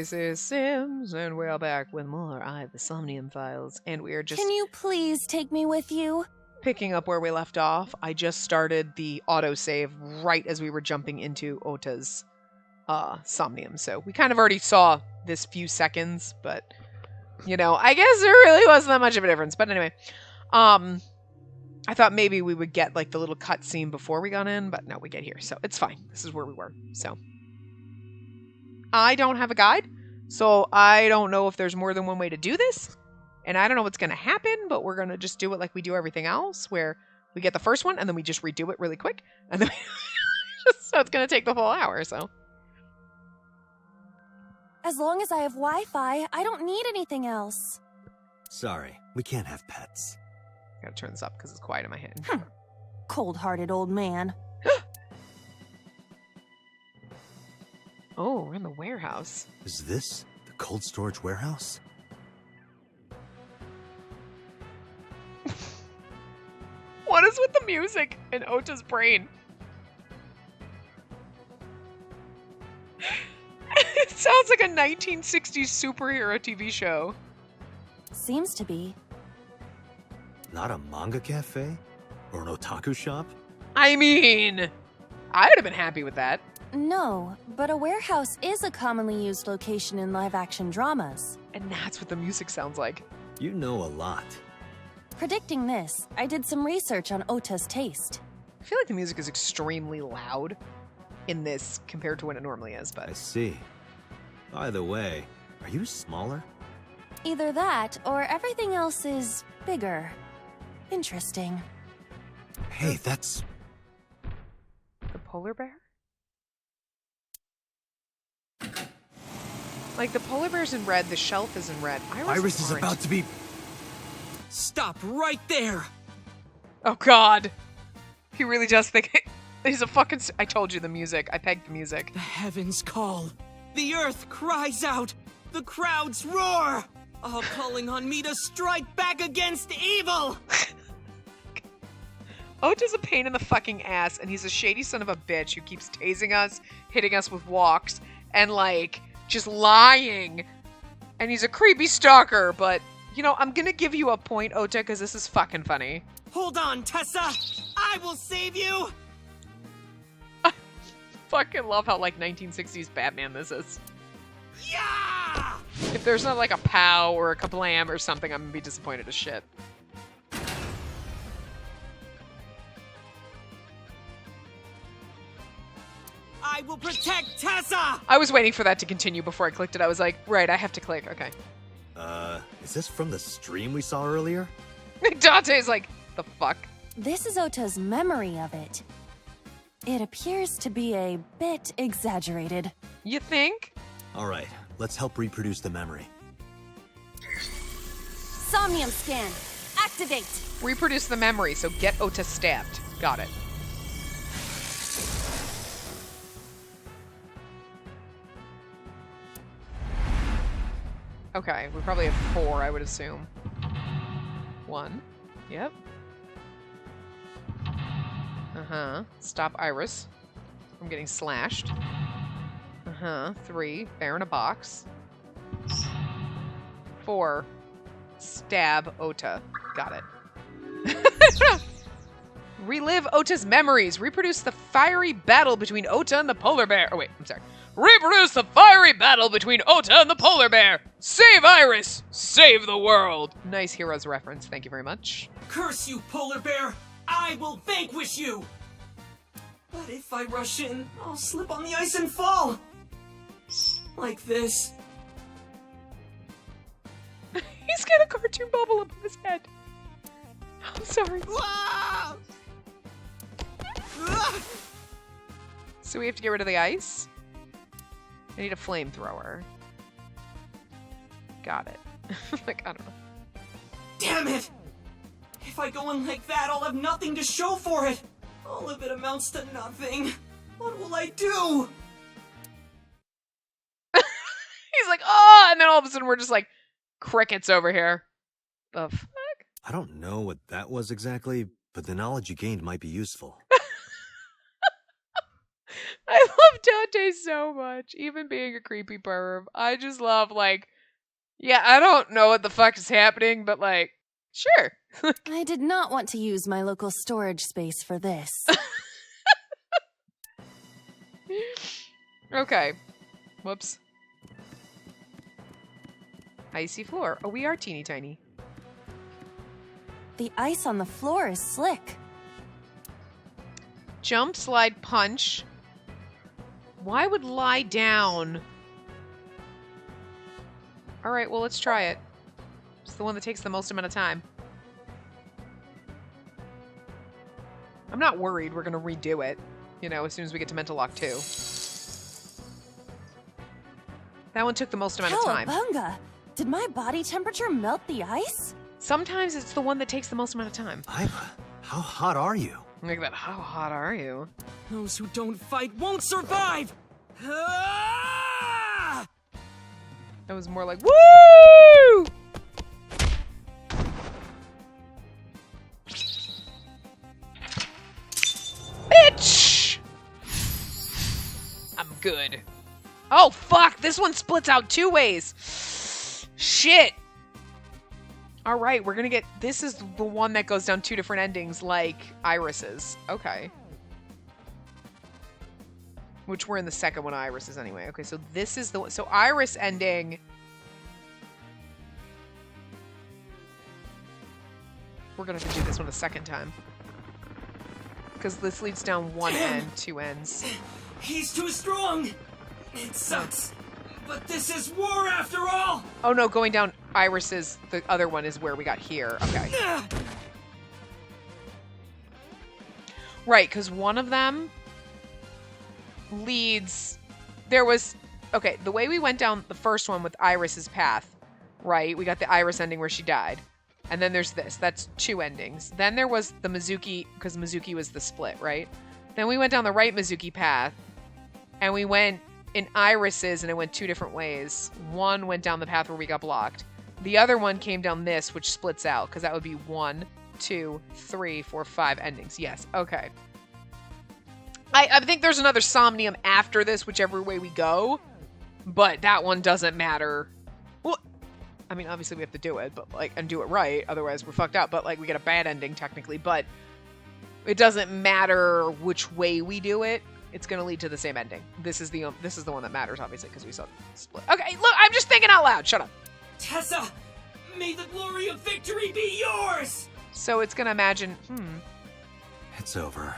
This is Sims, and we're back with more the Somnium files, and we are just... Can you please take me with you? Picking up where we left off. I just started the autosave right as we were jumping into Ota's Somnium, so we kind of already saw this few seconds, but, you know, I guess there really wasn't that much of a difference. But anyway, I thought maybe we would get, like, the little cutscene before we got in, but no, we get here, so it's fine. This is where we were, so... I don't have a guide, so I don't know if there's more than one way to do this, and I don't know what's going to happen, but we're going to just do it like we do everything else, where we get the first one, and then we just redo it really quick, and then so it's going to take the whole hour, so. As long as I have Wi-Fi, I don't need anything else. Sorry, we can't have pets. I gotta turn this up because it's quiet in my head. Cold-hearted old man. Oh, we're in the warehouse. Is this the cold storage warehouse? What is with the music in Ota's brain? It sounds like a 1960s superhero TV show. Seems to be. Not a manga cafe? Or an otaku shop? I mean, I would have been happy with that. No, but a warehouse is a commonly used location in live-action dramas. And that's what the music sounds like. You know a lot. Predicting this, I did some research on Ota's taste. I feel like the music is extremely loud in this compared to what it normally is, but... I see. By the way, are you smaller? Either that, or everything else is bigger. Interesting. Hey, that's... The polar bear? Like, the polar bear's in red, the shelf is in red. Iris is about to be... Stop right there! Oh, God. He really does think... He's a fucking... I told you the music. I pegged the music. The heavens call. The earth cries out. The crowds roar. All calling on me to strike back against evil! Ota's a pain in the fucking ass, and he's a shady son of a bitch who keeps tasing us, hitting us with walks, and, like, just lying. And he's a creepy stalker, but, you know, I'm gonna give you a point, Ota, because this is fucking funny. Hold on, Tessa! I will save you! I fucking love how, like, 1960s Batman this is. Yeah! If there's not, like, a pow or a kablam or something, I'm gonna be disappointed as shit. I will protect Tessa! I was waiting for that to continue before I clicked it. I was like, right, I have to click. Okay. Is this from the stream we saw earlier? Dante's like, the fuck? This is Ota's memory of it. It appears to be a bit exaggerated. You think? Alright, let's help reproduce the memory. Somnium scan. Activate. Reproduce the memory, so get Ota stabbed. Got it. Okay, we probably have 4, I would assume. 1. Yep. Uh-huh. Stop Iris from getting slashed. Uh-huh. 3. Bear in a box. 4. Stab Ota. Got it. Relive Ota's memories. Reproduce the fiery battle between Ota and the polar bear. Oh, wait. I'm sorry. Reproduce the fiery battle between Ota and the polar bear. Save Iris. Save the world. Nice Heroes reference. Thank you very much. Curse you, polar bear! I will vanquish you! But if I rush in, I'll slip on the ice and fall! Like this. He's got a cartoon bubble up his head. I'm sorry. Ah! Ah! So we have to get rid of the ice? I need a flamethrower. Got it. Like, I don't know. Damn it! If I go in like that, I'll have nothing to show for it! All of it amounts to nothing. What will I do? He's like, oh! And then all of a sudden we're just like, crickets over here. The fuck? I don't know what that was exactly, but the knowledge you gained might be useful. I love Dante so much, even being a creepy perv. I just love, like, yeah, I don't know what the fuck is happening, but, like, sure. I did not want to use my local storage space for this. Okay. Whoops. Icy floor. Oh, we are teeny tiny. The ice on the floor is slick. Jump, slide, punch. Why would lie down? Alright, well, let's try it. It's the one that takes the most amount of time. I'm not worried we're gonna redo it, you know, as soon as we get to Mental Lock 2. That one took the most amount of time. Cowabunga! Did my body temperature melt the ice? Sometimes it's the one that takes the most amount of time. Iva, how hot are you? Like that, how hot are you? Those who don't fight won't survive! Ah! That was more like, woo! Bitch! I'm good. Oh, fuck! This one splits out 2 ways. Shit! Alright, we're gonna get... This is the one that goes down 2 different endings, like Iris's. Okay. Which we're in the second one, Iris's, anyway. Okay, so this is the one... So Iris ending... We're gonna have to do this one a second time. Because this leads down 1 end, 2 ends. He's too strong! It sucks, but this is war after all! Oh no, going down Iris's, the other one is where we got here. Okay. Right, because one of them leads... There was... Okay, the way we went down the first one with Iris's path, right? We got the Iris ending where she died. And then there's this. That's 2 endings. Then there was the Mizuki, because Mizuki was the split, right? Then we went down the right Mizuki path, and we went in Iris's, and it went 2 different ways. One went down the path where we got blocked. The other one came down this, which splits out, because that would be 1, 2, 3, 4, 5 endings. Yes, okay. I think there's another Somnium after this, whichever way we go, but that one doesn't matter. Well, I mean, obviously we have to do it, but like, and do it right, otherwise we're fucked up, but like, we get a bad ending, technically, but it doesn't matter which way we do it. It's going to lead to the same ending. This is the one that matters, obviously, because we saw split. Okay, look, I'm just thinking out loud. Shut up. Tessa, may the glory of victory be yours! So it's going to imagine, It's over.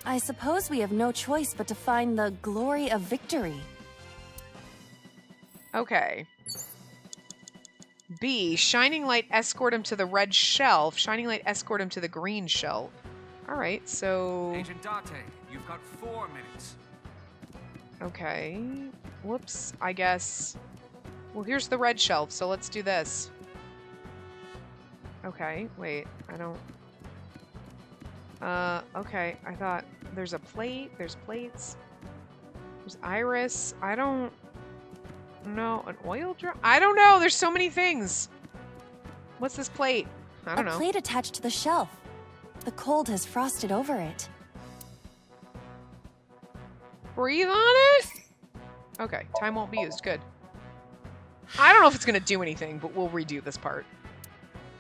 I suppose we have no choice but to find the glory of victory. Okay. B, shining light escort him to the red shelf. Shining light escort him to the green shelf. All right, so... Agent Date, you've got 4 minutes. Okay. Whoops, I guess... Well, here's the red shelf, so let's do this. Okay, wait, I don't... okay, I thought there's a plate, there's plates, there's Iris, I don't know, an oil drum? I don't know, there's so many things. What's this plate? I don't know. A plate attached to the shelf. The cold has frosted over it. Breathe on it? Okay, time won't be used, good. I don't know if it's gonna do anything, but we'll redo this part.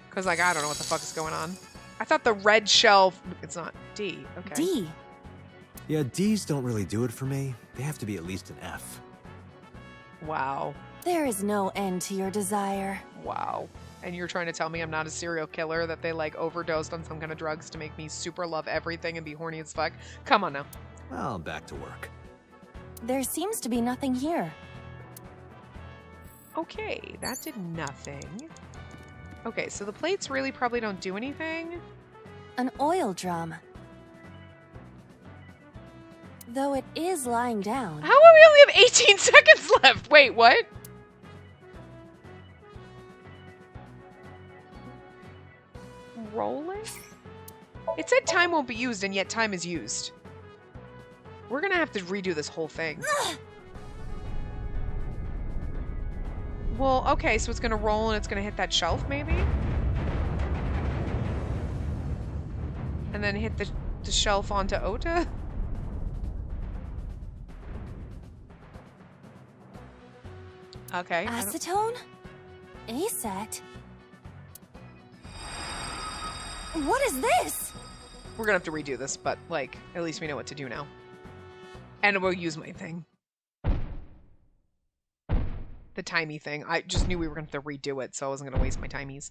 Because, like, I don't know what the fuck is going on. I thought the red shelf... It's not. D. Okay. D. Yeah, D's don't really do it for me. They have to be at least an F. Wow. There is no end to your desire. Wow. And you're trying to tell me I'm not a serial killer, that they, like, overdosed on some kind of drugs to make me super love everything and be horny as fuck? Come on now. Well, back to work. There seems to be nothing here. Okay, that did nothing. Okay, so the plates really probably don't do anything. An oil drum. Though it is lying down. How about we only have 18 seconds left? Wait, what? Rolling? It said time won't be used, and yet time is used. We're gonna have to redo this whole thing. Well, okay, so it's gonna roll and it's gonna hit that shelf, maybe? And then hit the shelf onto Ota? Okay. Acetone? ASAT? What is this? We're gonna have to redo this, but, like, at least we know what to do now. And we'll use my thing. The timey thing. I just knew we were gonna have to redo it, so I wasn't gonna waste my timies.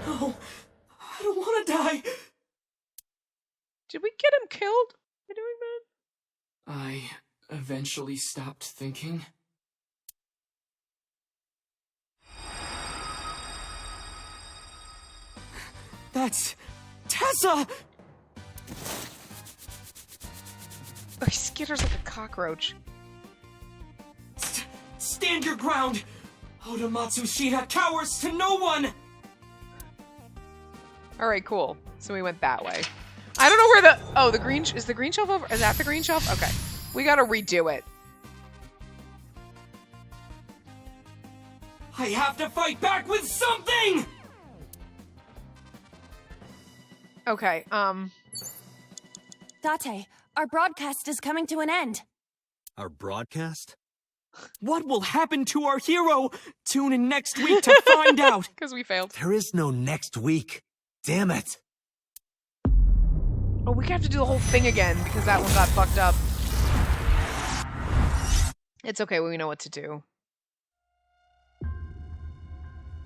No, I don't want to die. Did we get him killed by doing that? I eventually stopped thinking. That's Tessa! Oh, he skitters like a cockroach. Stand your ground! Oda Matsushita cowers to no one! Alright, cool. So we went that way. I don't know where the... Oh, the green... Is the green shelf over? Is that the green shelf? Okay. We gotta redo it. I have to fight back with something! Okay, Date, our broadcast is coming to an end. Our broadcast? What will happen to our hero? Tune in next week to find out! because we failed. There is no next week. Damn it. Oh, we have to do the whole thing again because that one got fucked up. It's okay, we know what to do.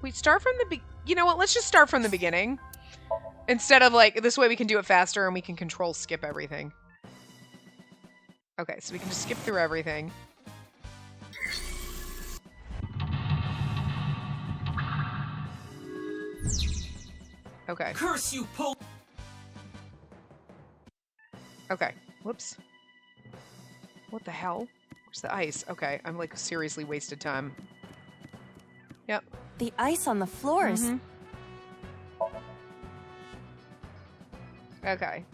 We start from the you know what, let's just start from the beginning. Instead of, like, this way we can do it faster and we can control skip everything. Okay, so we can just skip through everything. Okay. Curse you, Pol- Okay. Whoops. What the hell? Where's the ice? Okay, I'm, like, seriously wasted time. Yep. The ice on the floors. Mhm. Okay.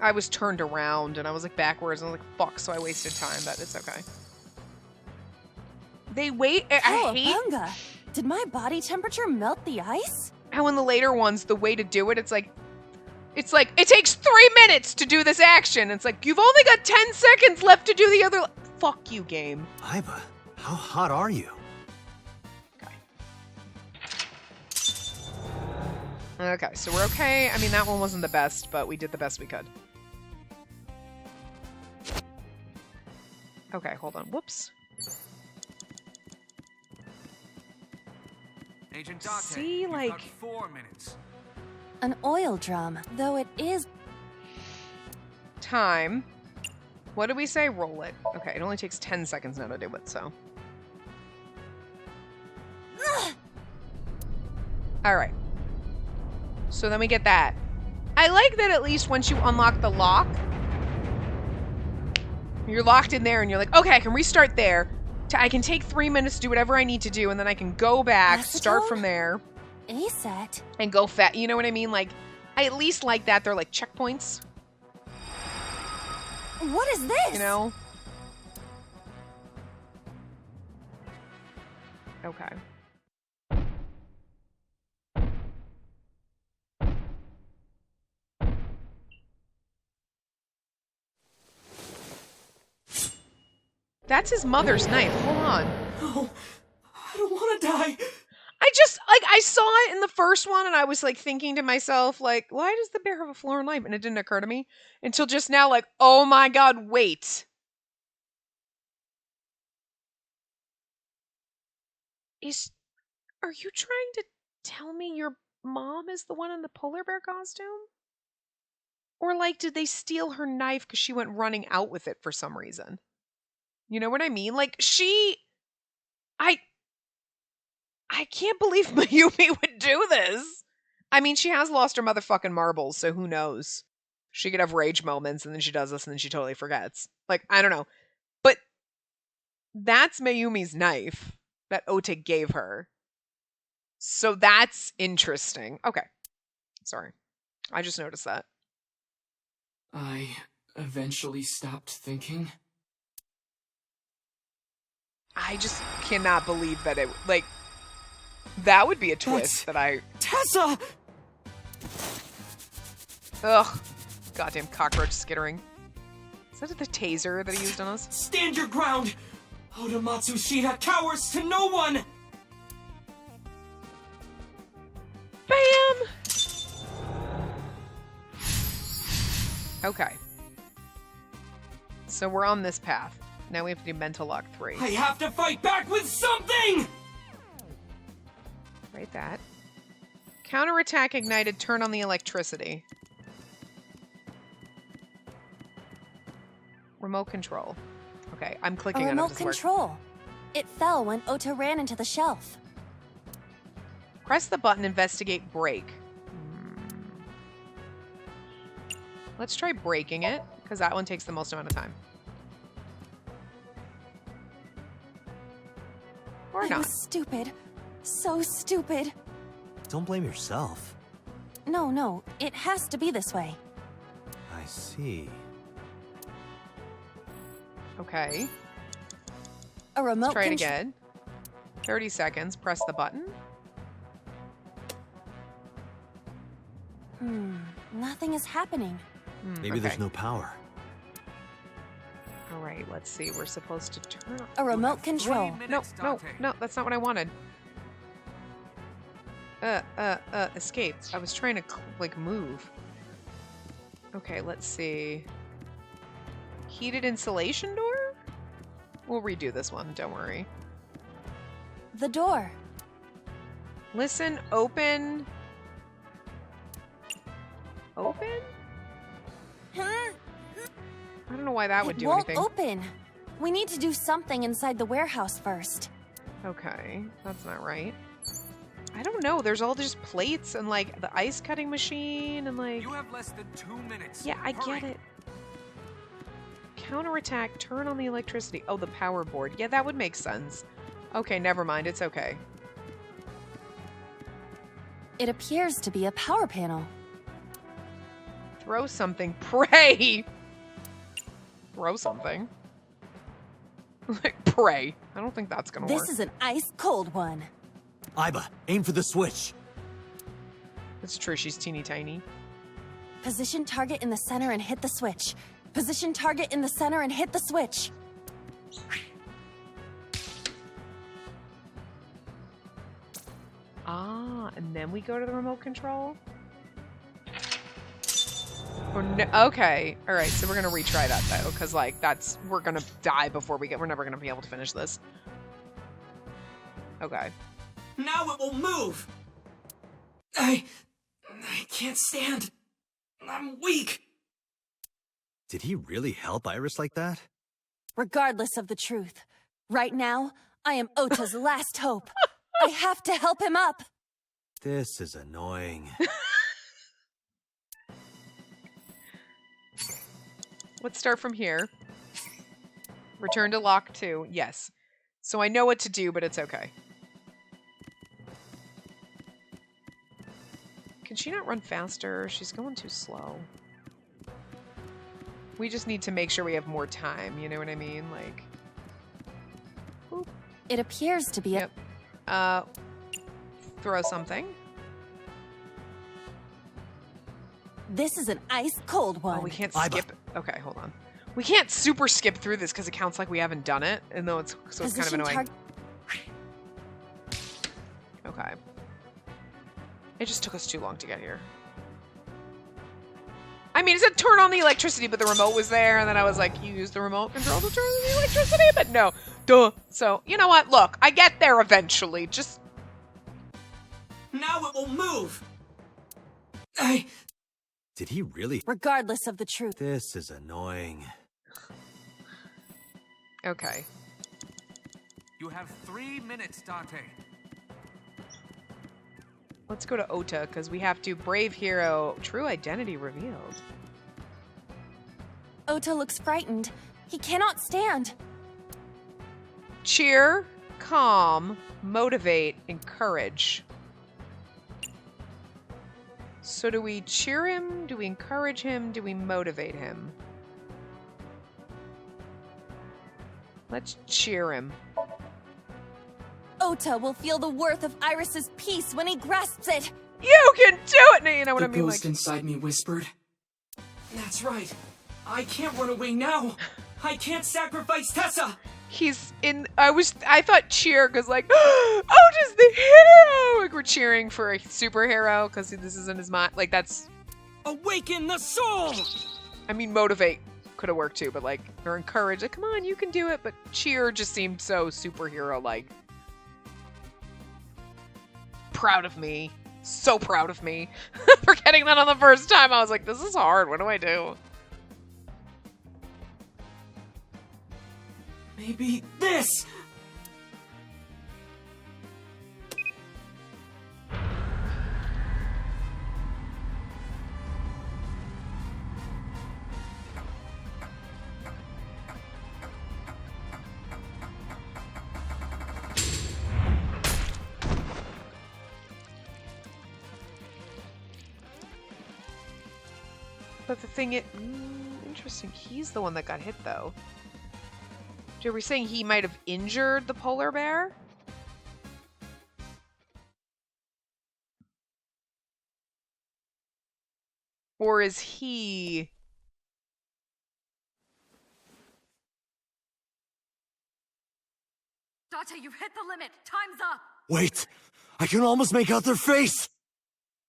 I was turned around and I was like backwards and I was like, fuck, so I wasted time, but it's okay. They wait. I hate Cowabunga! Did my body temperature melt the ice? how in the later ones, the way to do it, it's like, it takes 3 minutes to do this action. It's like, you've only got 10 seconds left to do the other. Fuck you, game. Iva, how hot are you? Okay, so we're okay. I mean, that one wasn't the best, but we did the best we could. Okay, hold on. Whoops. Agent Date, See, you've like- got 4 minutes. An oil drum, though it is... Time. What did we say? Roll it. Okay, it only takes 10 seconds now to do it, so. Alright. So then we get that. I like that at least once you unlock the lock, you're locked in there and you're like, okay, I can restart there. I can take 3 minutes to do whatever I need to do, and then I can go back, start Acetone? from there, ASAT? and go fat. You know what I mean? Like, I at least like that. They're like checkpoints, What is this? you know? Okay. That's his mother's knife. Hold on. No, I don't want to die. I just, like, I saw it in the first one and I was, like, thinking to myself, like, why does the bear have a floor knife? And it didn't occur to me until just now, like, oh my god, wait. Are you trying to tell me your mom is the one in the polar bear costume? Or, like, did they steal her knife because she went running out with it for some reason? You know what I mean? Like, I can't believe Mayumi would do this. I mean, she has lost her motherfucking marbles, so who knows? She could have rage moments, and then she does this, and then she totally forgets. Like, I don't know. But that's Mayumi's knife that Ota gave her. So that's interesting. Okay. Sorry. I just noticed that. I eventually stopped thinking. I just cannot believe that it, like, that would be a twist That's that I... Tessa! Ugh. Goddamn cockroach skittering. Is that the taser that he used on us? Stand your ground! Oda Matsushita cowers to no one! Bam! Okay. So we're on this path. Now we have to do Mental Lock 3. I have to fight back with something! Right that. Counterattack ignited, turn on the electricity. Remote control. Okay, I'm clicking A on it. remote control. It fell when Ota ran into the shelf. Press the button, investigate, break. Let's try breaking it, because that one takes the most amount of time. Or I not. was stupid. So stupid. Don't blame yourself. No, it has to be this way. I see. Okay. A remote Let's try it again. 30 seconds. Press the button. Nothing is happening. Maybe there's no power. All right, let's see. We're supposed to turn. A remote control. No, that's not what I wanted. Escape. I was trying to, like, move. Okay, let's see. Heated insulation door? We'll redo this one, don't worry. The door. Listen, open. Open? I don't know why that would It do won't anything. open. We need to do something inside the warehouse first. Okay, that's not right. I don't know. There's all just plates and, like, the ice cutting machine and, like... You have less than 2 minutes. Yeah, I Hurry. get it. Counterattack, turn on the electricity. Oh, the power board. Yeah, that would make sense. Okay, never mind. It's okay. It appears to be a power panel. Throw something. Pray! Throw something. Like, pray. I don't think that's gonna work. This is an ice cold one. Aiba, aim for the switch. It's true, she's teeny tiny. Position target in the center and hit the switch. Position target in the center and hit the switch. Ah, and then we go to the remote control? Or no, okay. Alright, so we're gonna retry that though, because like we're gonna die before we're never gonna be able to finish this. Okay. Now it will move! I can't stand. I'm weak. Did he really help Iris like that? Regardless of the truth, right now, I am Ota's last hope. I have to help him up. This is annoying. Let's start from here. Return to lock 2. Yes. So I know what to do, but it's okay. Can she not run faster? She's going too slow. We just need to make sure we have more time, you know what I mean? Like... Boop. It appears to be Yep. Throw something. This is an ice cold one. Oh, we can't Aiba. skip. Okay, hold on. We can't super skip through this because it counts like we haven't done it, and though it's so it's kind of Position annoying. Okay. It just took us too long to get here. I mean, it said turn on the electricity, but the remote was there, and then I was like, you use the remote control to turn on the electricity? But no. Duh. So, you know what? Look, I get there eventually. Just... Now it will move! Did he really? Regardless of the truth. This is annoying. Okay. You have 3 minutes, Dante. Let's go to Ota, because we have to brave hero, true identity revealed. Ota looks frightened. He cannot stand. Cheer, calm, motivate, encourage. So do we cheer him? Do we encourage him? Do we motivate him? Let's cheer him. Ota will feel the worth of Iris's peace when he grasps it. You can do it! No, you know what The I mean? ghost Like, inside me whispered, That's right. I can't run away now. I can't sacrifice Tessa. He's in. I thought cheer because like, oh, just the hero. Like we're cheering for a superhero because this is in his mind. Like that's. Awaken the soul. I mean, motivate could have worked too, but like they're encouraged. Like, come on, you can do it. But cheer just seemed so superhero like. Proud of me. So proud of me for getting that on the first time. I was like, this is hard. What do I do? Maybe this. But the thing is, interesting. He's the one that got hit, though. Are we saying he might have injured the polar bear? Or is he... Date, you've hit the limit. Time's up. Wait! I can almost make out their face!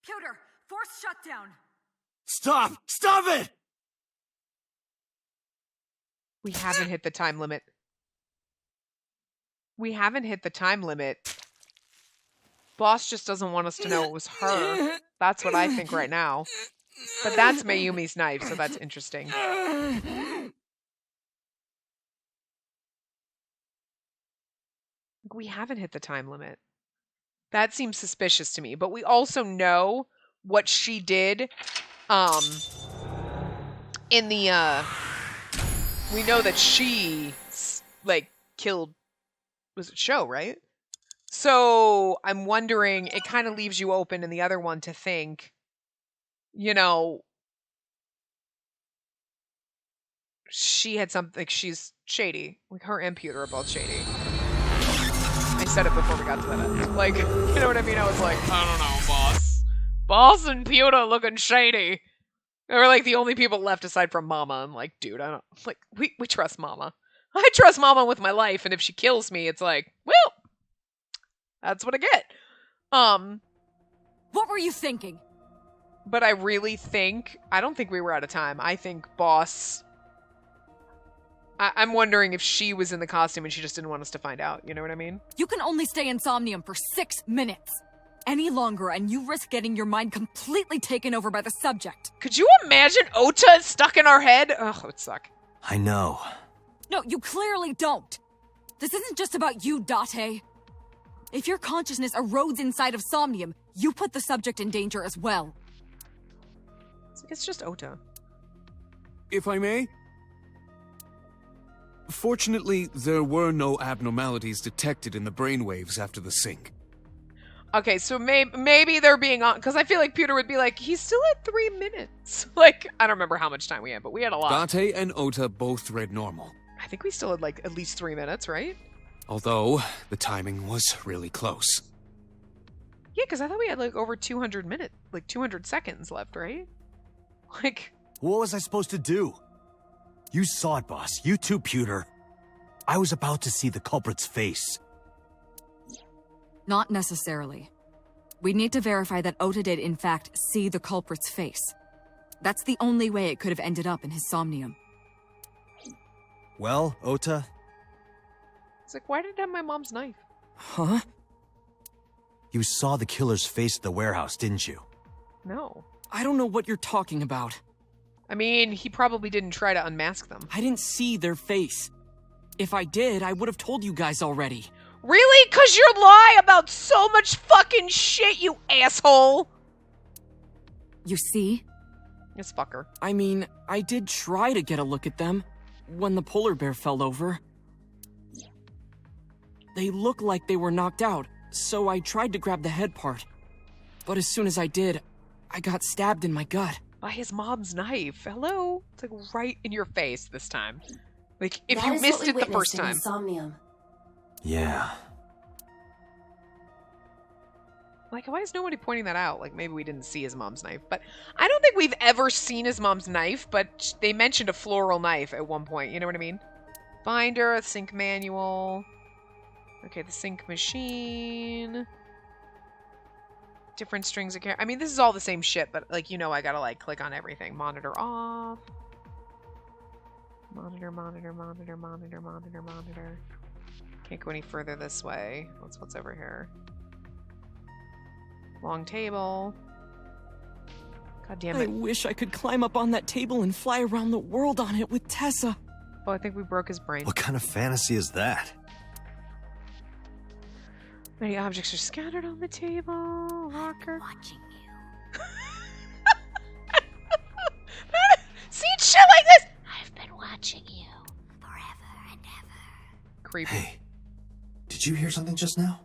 Pewter, force shutdown. Stop! Stop it! We haven't hit the time limit. We haven't hit the time limit. Boss just doesn't want us to know it was her. That's what I think right now. But that's Mayumi's knife, so that's interesting. We haven't hit the time limit. That seems suspicious to me. But we also know what she did in the we know that she like killed, was it Show, right? So I'm wondering, it kind of leaves you open in the other one to think, you know, she had something, like she's shady. Like her and Pewter are both shady. I said it before we got to that end. Like, you know what I mean? I was like, I don't know, boss. Boss and Pewter looking shady. They were like the only people left aside from Mama. I'm like, dude, I don't, like, we trust Mama. I trust Mama with my life, and if she kills me, it's like, well, that's what I get. What were you thinking? But I really think, I don't think we were out of time. I think Boss, I'm wondering if she was in the costume and she just didn't want us to find out. You know what I mean? You can only stay in Somnium for 6 minutes. Any longer, and you risk getting your mind completely taken over by the subject. Could you imagine Ota is stuck in our head? Ugh, it would suck. I know. No, you clearly don't. This isn't just about you, Date. If your consciousness erodes inside of Somnium, you put the subject in danger as well. It's just Ota. If I may? Fortunately, there were no abnormalities detected in the brainwaves after the sync. Okay, so maybe they're being on, because I feel like Pewter would be like, he's still at 3 minutes. Like, I don't remember how much time we had, but we had a lot. Date and Ota both read normal. I think we still had like at least 3 minutes, right? Although, the timing was really close. Yeah, because I thought we had like over 200 minutes, like 200 seconds left, right? Like... What was I supposed to do? You saw it, boss. You too, Pewter. I was about to see the culprit's face. Not necessarily. We need to verify that Ota did, in fact, see the culprit's face. That's the only way it could have ended up in his Somnium. Well, Ota? It's like, why did it have my mom's knife? Huh? You saw the killer's face at the warehouse, didn't you? No. I don't know what you're talking about. I mean, he probably didn't try to unmask them. I didn't see their face. If I did, I would have told you guys already. Really? 'Cause you lie about so much fucking shit, you asshole! You see? This fucker. I mean, I did try to get a look at them when the polar bear fell over. They looked like they were knocked out, so I tried to grab the head part. But as soon as I did, I got stabbed in my gut. By his mom's knife. Hello? It's like right in your face this time. Like, if That you is missed what we it the first witnessed in time. Somnium. Yeah. Like, why is nobody pointing that out? Like, maybe we didn't see his mom's knife. But I don't think we've ever seen his mom's knife, but they mentioned a floral knife at one point. You know what I mean? Binder, a sink manual. Okay, the sink machine. Different strings of I mean, this is all the same shit, but, like, you know, I gotta, like, click on everything. Monitor off. Monitor, monitor, monitor, monitor, monitor, monitor. Can't go any further this way. What's over here? Long table. God damn it. I wish I could climb up on that table and fly around the world on it with Tessa. Oh, I think we broke his brain. What kind of fantasy is that? Many objects are scattered on the table. Locker. Watching you. See shit like this! I've been watching you forever and ever. Creepy. Hey, did you hear something just now?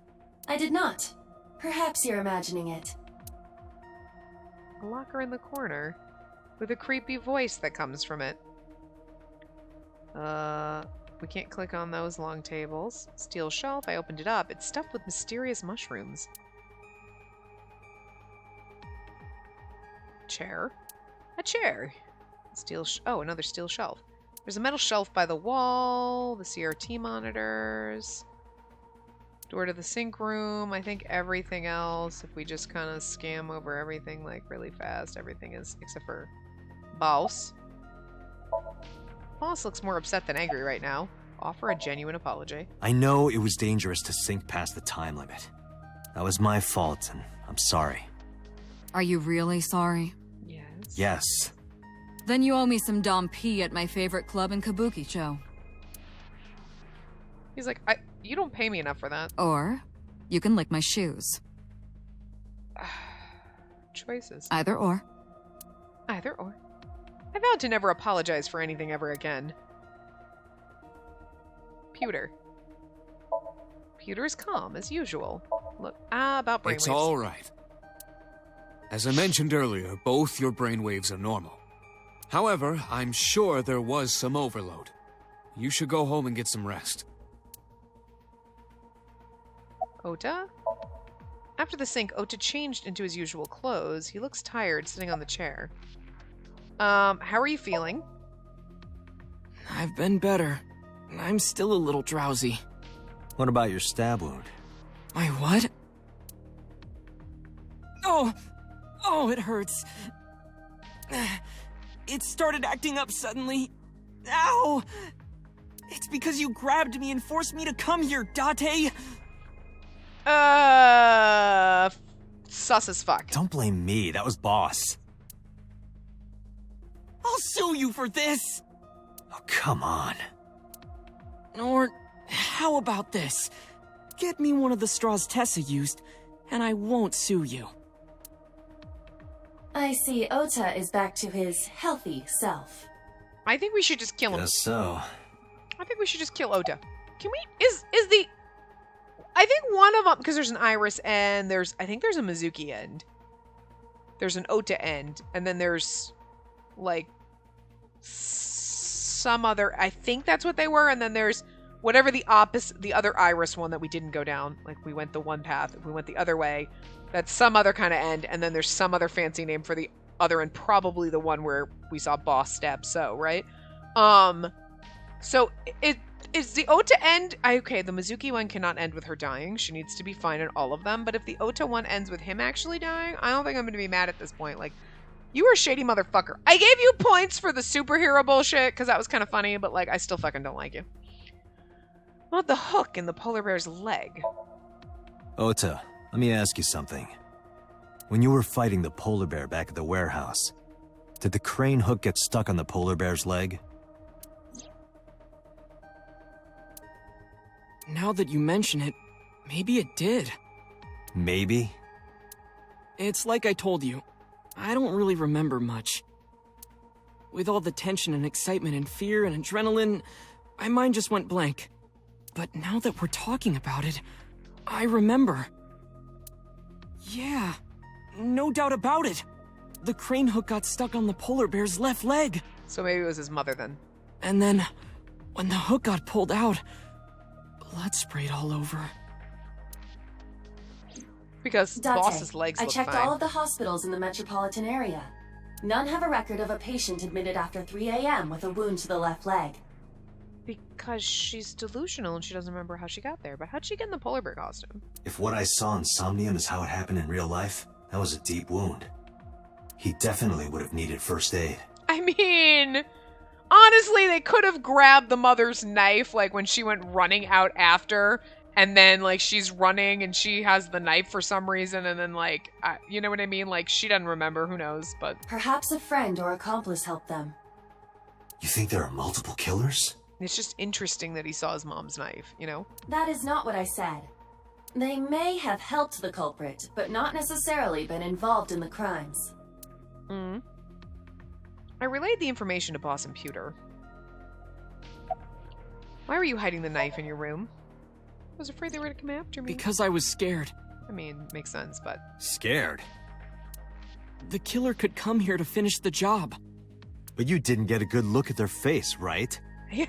I did not. Perhaps you're imagining it. A locker in the corner with a creepy voice that comes from it. We can't click on those long tables. Steel shelf. I opened it up. It's stuffed with mysterious mushrooms. Chair. A chair. Steel. Oh, another steel shelf. There's a metal shelf by the wall. The CRT monitors. Door to the sink room. I think everything else, if we just kind of scan over everything like really fast, everything is except for Boss. Boss looks more upset than angry right now. Offer a genuine apology. I know it was dangerous to sink past the time limit. That was my fault, and I'm sorry. Are you really sorry? Yes. Yes. Then you owe me some Dom P at my favorite club in Kabukicho. He's like, you don't pay me enough for that. Or you can lick my shoes. Choices. Either or. Either or. I vowed to never apologize for anything ever again. Pewter. Pewter is calm, as usual. Look, about brainwaves. It's all right. As I mentioned earlier, both your brainwaves are normal. However, I'm sure there was some overload. You should go home and get some rest. Ota? After the sink, Ota changed into his usual clothes. He looks tired, sitting on the chair. How are you feeling? I've been better. I'm still a little drowsy. What about your stab wound? My what? Oh, it hurts. It started acting up suddenly. Ow! It's because you grabbed me and forced me to come here, Date. Sus as fuck. Don't blame me. That was Boss. I'll sue you for this. Oh, come on. Or how about this? Get me one of the straws Tessa used, and I won't sue you. I see Ota is back to his healthy self. I think we should just kill him. Guess so. I think we should just kill Ota. Can we? Is the? I think one of them, because there's an Iris end. I think there's a Mizuki end. There's an Ota end, and then there's like some other. I think that's what they were, and then there's whatever the other Iris one that we didn't go down. Like we went the one path. If we went the other way, that's some other kind of end, and then there's some other fancy name for the other end. Probably the one where we saw Boss stab So, right? So it is the Ota end. Okay, the Mizuki one cannot end with her dying. She needs to be fine in all of them. But if the Ota one ends with him actually dying, I don't think I'm going to be mad at this point. Like, you were a shady motherfucker. I gave you points for the superhero bullshit because that was kind of funny, but like, I still fucking don't like you. What about the hook in the polar bear's leg? Ota, let me ask you something. When you were fighting the polar bear back at the warehouse, did the crane hook get stuck on the polar bear's leg? Now that you mention it, maybe it did. Maybe? It's like I told you. I don't really remember much. With all the tension and excitement and fear and adrenaline, my mind just went blank. But now that we're talking about it, I remember. Yeah, no doubt about it. The crane hook got stuck on the polar bear's left leg. So maybe it was his mother then. And then, when the hook got pulled out, blood sprayed all over. Because boss's legs I look checked fine. all of the hospitals in the metropolitan area. None have a record of a patient admitted after 3 a.m. with a wound to the left leg. Because she's delusional and she doesn't remember how she got there. But how'd she get in the polar bear costume? If what I saw in Somnium is how it happened in real life, that was a deep wound. He definitely would have needed first aid. I mean, honestly, they could have grabbed the mother's knife, like, when she went running out after, and then, like, she's running and she has the knife for some reason, and then, like, you know what I mean? Like, she doesn't remember, who knows, but... Perhaps a friend or accomplice helped them. You think there are multiple killers? It's just interesting that he saw his mom's knife, you know? That is not what I said. They may have helped the culprit, but not necessarily been involved in the crimes. I relayed the information to Boss and Pewter. Why were you hiding the knife in your room? I was afraid they were going to come after me. Because I was scared. I mean, makes sense, but... Scared? The killer could come here to finish the job. But you didn't get a good look at their face, right?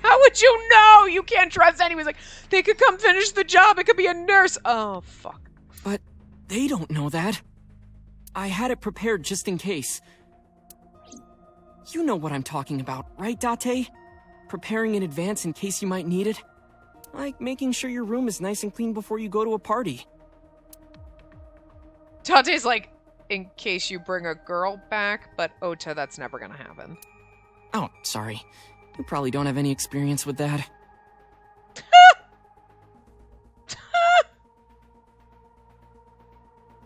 How would you know? You can't trust anyone. He's like, they could come finish the job. It could be a nurse. Oh, fuck. But they don't know that. I had it prepared just in case. You know what I'm talking about, right, Date? Preparing in advance in case you might need it. Like making sure your room is nice and clean before you go to a party. Tate's like, in case you bring a girl back, but Ota, that's never gonna happen. Oh, sorry. You probably don't have any experience with that.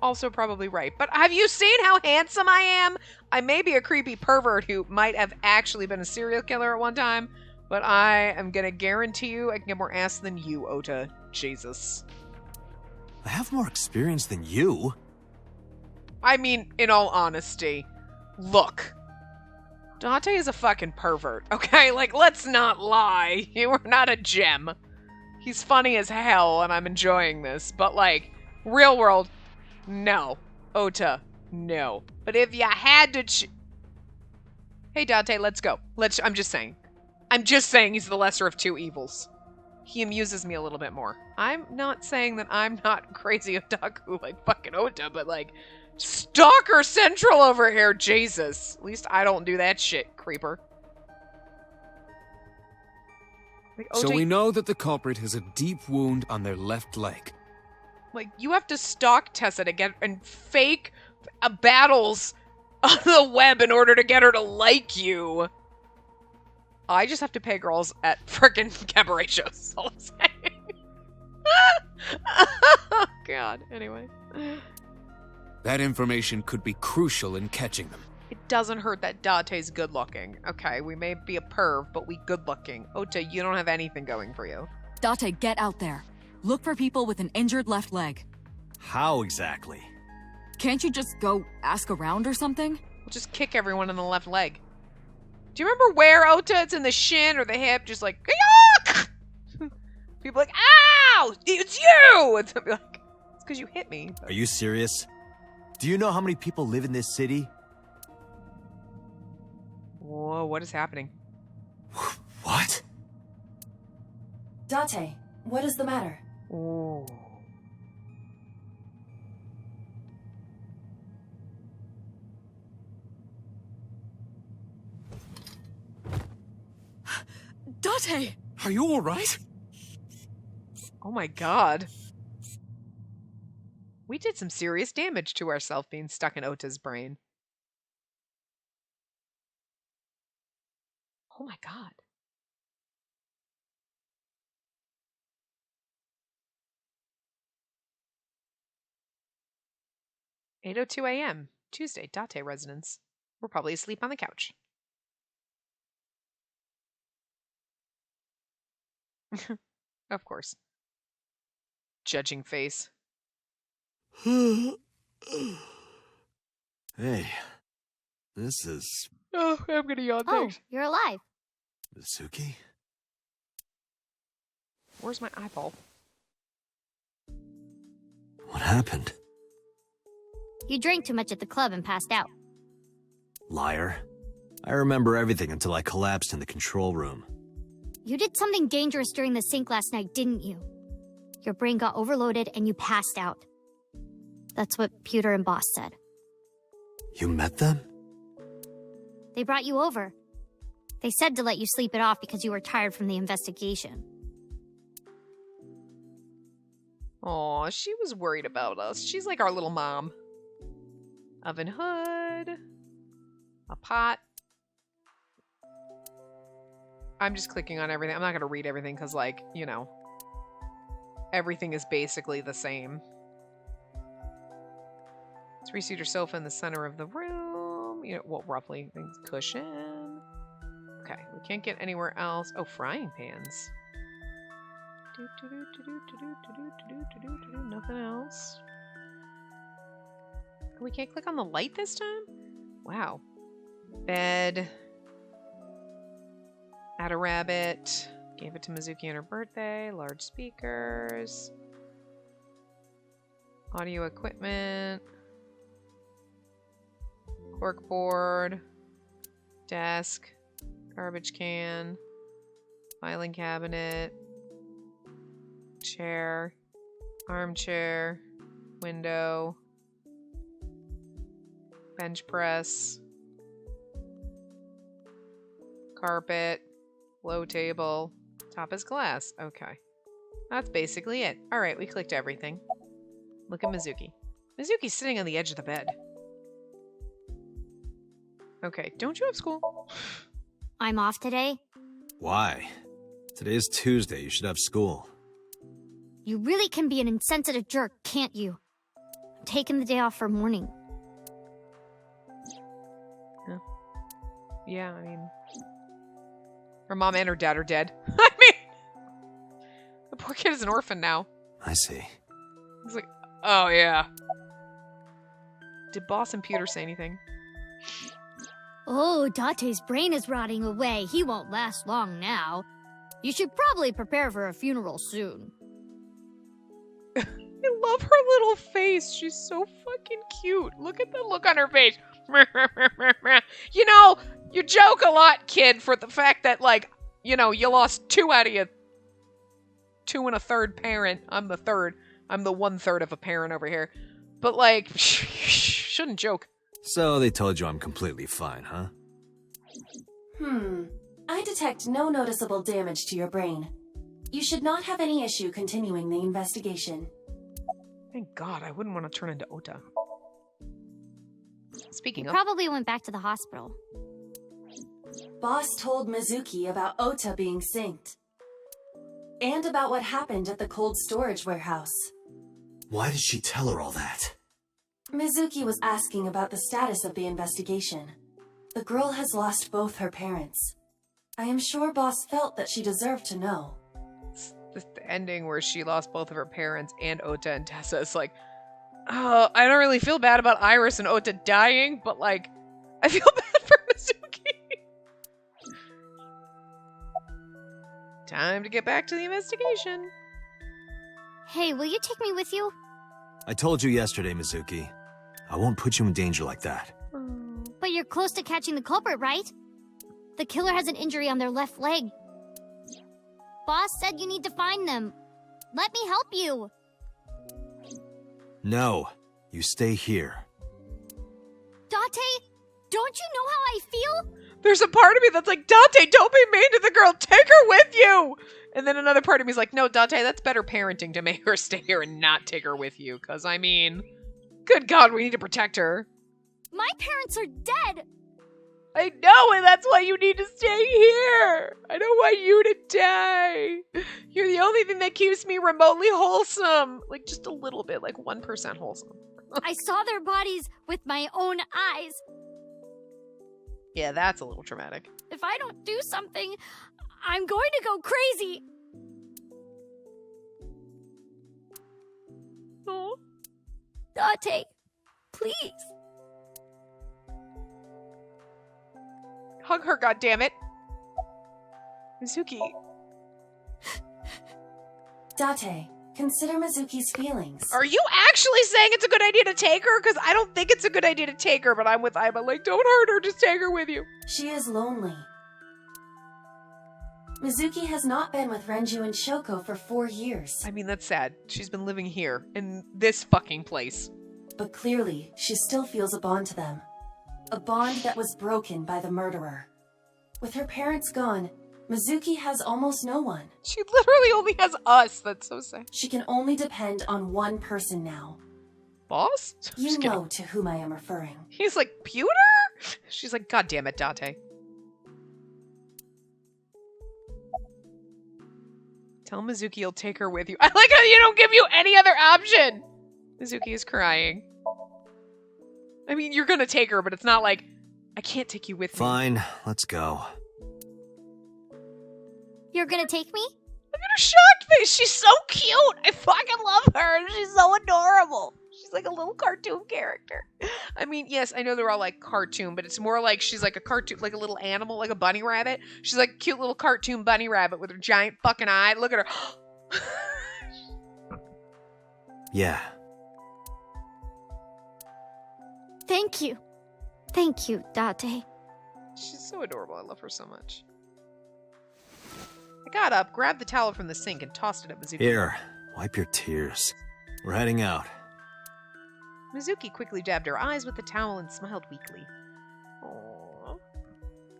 Also probably right. But have you seen how handsome I am? I may be a creepy pervert who might have actually been a serial killer at one time, but I am gonna guarantee you I can get more ass than you, Ota. Jesus. I have more experience than you. I mean, in all honesty, look. Dante is a fucking pervert, okay? Like, let's not lie. You are not a gem. He's funny as hell, and I'm enjoying this. But, like, real world, no. Ota, no. But if you had to Hey, Dante, let's go. I'm just saying. I'm just saying he's the lesser of two evils. He amuses me a little bit more. I'm not saying that I'm not crazy otaku like fucking Ota, but, like... Stalker Central over here, Jesus. At least I don't do that shit, creeper. Like, So we know that the culprit has a deep wound on their left leg. Like, you have to stalk Tessa to get and fake battles on the web in order to get her to like you. I just have to pay girls at frickin' cabaret shows. All I'm saying. Oh, God. Anyway. That information could be crucial in catching them. It doesn't hurt that Date's good looking. Okay, we may be a perv, but we good looking. Ota, you don't have anything going for you. Date, get out there. Look for people with an injured left leg. How exactly? Can't you just go ask around or something? We'll just kick everyone in the left leg. Do you remember where, Ota? It's in the shin or the hip, just like, people like, ow! It's you! And they'll be like, it's because you hit me. Are you serious? Do you know how many people live in this city? Whoa, what is happening? What? Date, what is the matter? Oh. Date! Are you alright? Oh my god. We did some serious damage to ourselves being stuck in Ota's brain. Oh my god. "8:02 a.m. Tuesday, Date residence. We're probably asleep on the couch." Of course. Judging face. Hey, this is... Oh, I'm gonna yawn, Oh, thanks. you're alive. Mitsuki? Where's my eyeball? What happened? You drank too much at the club and passed out. Liar. I remember everything until I collapsed in the control room. You did something dangerous during the sink last night, didn't you? Your brain got overloaded and you passed out. That's what Pewter and Boss said. You met them? They brought you over. They said to let you sleep it off because you were tired from the investigation. Aw, she was worried about us. She's like our little mom. Oven hood. A pot. I'm just clicking on everything. I'm not going to read everything because, like, you know, everything is basically the same. Three-seater sofa in the center of the room. You know, well, roughly. Cushion. Okay, we can't get anywhere else. Oh, frying pans. Nothing else. We can't click on the light this time? Wow. Bed. Add a rabbit. Gave it to Mizuki on her birthday. Large speakers. Audio equipment. Corkboard. Desk. Garbage can. Filing cabinet. Chair. Armchair. Window. Bench press. Carpet. Low table. Top is glass. Okay. That's basically it. Alright, we clicked everything. Look at Mizuki. Mizuki's sitting on the edge of the bed. Okay, don't you have school? I'm off today. Why? Today is Tuesday. You should have school. You really can be an insensitive jerk, can't you? I'm taking the day off for mourning. Yeah, I mean... Her mom and her dad are dead. I mean... The poor kid is an orphan now. I see. He's like, oh yeah. Did Boss and Pewter say anything? Oh, Date's brain is rotting away. He won't last long now. You should probably prepare for a funeral soon. I love her little face. She's so fucking cute. Look at the look on her face. You know, you joke a lot, kid, for the fact that, like, you know, you lost 2 out of your 2 1/3 parent. I'm the third. I'm the 1/3 of a parent over here. But, like, shouldn't joke. So they told you I'm completely fine, huh? I detect no noticeable damage to your brain. You should not have any issue continuing the investigation. Thank God, I wouldn't want to turn into Ota. Speaking of... Probably went back to the hospital. Boss told Mizuki about Ota being synced. And about what happened at the cold storage warehouse. Why did she tell her all that? Mizuki was asking about the status of the investigation. The girl has lost both her parents. I am sure Boss felt that she deserved to know. The ending where she lost both of her parents and Ota and Tessa is like, oh, I don't really feel bad about Iris and Ota dying, but, like, I feel bad for Mizuki. Time to get back to the investigation. Hey, will you take me with you? I told you yesterday, Mizuki. I won't put you in danger like that. But you're close to catching the culprit, right? The killer has an injury on their left leg. Boss said you need to find them. Let me help you. No, you stay here. Date, don't you know how I feel? There's a part of me that's like, Date, don't be mean to the girl. Take her with you. And then another part of me is like, no, Date, that's better parenting to make her stay here and not take her with you. Because, I mean, good God, we need to protect her. My parents are dead. I know, and that's why you need to stay here. I don't want you to die. You're the only thing that keeps me remotely wholesome. Like, just a little bit, like 1% wholesome. I saw their bodies with my own eyes. Yeah, that's a little traumatic. If I don't do something, I'm going to go crazy. Oh. Date, please. Hug her, goddammit. Mizuki. Date, consider Mizuki's feelings. Are you actually saying it's a good idea to take her? Because I don't think it's a good idea to take her, but I'm with Iba. Like, don't hurt her, just take her with you. She is lonely. Mizuki has not been with Renju and Shoko for 4 years. I mean, that's sad. She's been living here, in this fucking place. but clearly she still feels a bond to them. A bond that was broken by the murderer. With her parents gone, Mizuki has almost no one. She literally only has us. That's so sad. She can only depend on one person now. Boss? You know to whom I am referring. He's like, Pewter? She's like, God damn it, Date. Tell Mizuki you'll take her with you. I like how you don't give you any other option. Mizuki is crying. I mean, you're gonna take her, but it's not like, I can't take you with me. Fine, let's go. You're gonna take me? Look at her shocked face. She's so cute. I fucking love her. She's so adorable. She's like a little cartoon character. I mean, yes, I know they're all like cartoon, but it's more like she's like a cartoon, like a little animal, like a bunny rabbit. She's like a cute little cartoon bunny rabbit with her giant fucking eye. Look at her. Yeah. Thank you. Thank you, Date. She's so adorable. I love her so much. I got up, grabbed the towel from the sink, and tossed it at Mizuki. Here, wipe your tears. We're heading out. Mizuki quickly dabbed her eyes with the towel and smiled weakly. Aww.